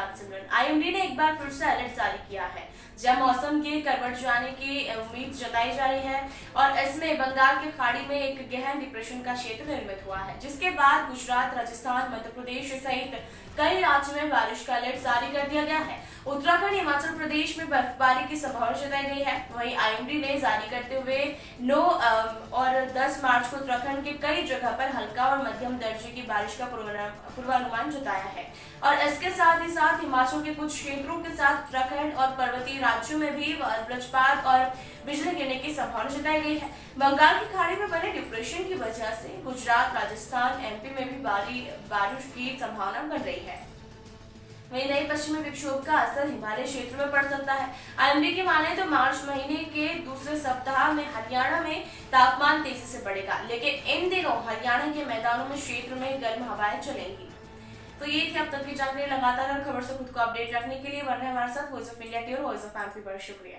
साथ सिमरन। आईएमडी ने एक बार फिर से अलर्ट जारी किया है, जब मौसम के करवट जाने की उम्मीद जताई जा रही है और इसमें बंगाल की खाड़ी में एक गहन डिप्रेशन का क्षेत्र निर्मित हुआ है, जिसके बाद गुजरात, राजस्थान, मध्य प्रदेश सहित कई राज्यों में बारिश का अलर्ट जारी कर दिया गया है। उत्तराखंड, हिमाचल प्रदेश में बर्फबारी की संभावना जताई गई है। वहीं आईएमडी ने जारी करते हुए 9 और 10 मार्च को उत्तराखंड के कई जगह पर हल्का और मध्यम दर्जे की बारिश का पूर्वानुमान जताया है और इसके साथ ही साथ हिमाचल के कुछ क्षेत्रों के साथ उत्तराखंड और पर्वतीय राज्यों में भी वज्रपात और बिजली गिरने की संभावना जताई गई है। बंगाल की खाड़ी में बने डिप्रेशन की वजह से गुजरात, राजस्थान, एमपी में भी बारिश की संभावना बन रही है। वहीं नई पश्चिमी विक्षोभ का असर हिमालय क्षेत्र में पड़ सकता है। आईएमडी की माने तो मार्च महीने के दूसरे सप्ताह में हरियाणा में तापमान तेजी से बढ़ेगा, लेकिन इन दिनों हरियाणा के मैदानों में क्षेत्र में गर्म हवाएं चलेंगी। तो ये थी अब तक की जानकारी। लगातार हर खबर से खुद को अपडेट रखने के लिए बने हमारे साथ वॉइस ऑफ इंडिया की और वॉइस ऑफ एमपी पर शुक्रिया।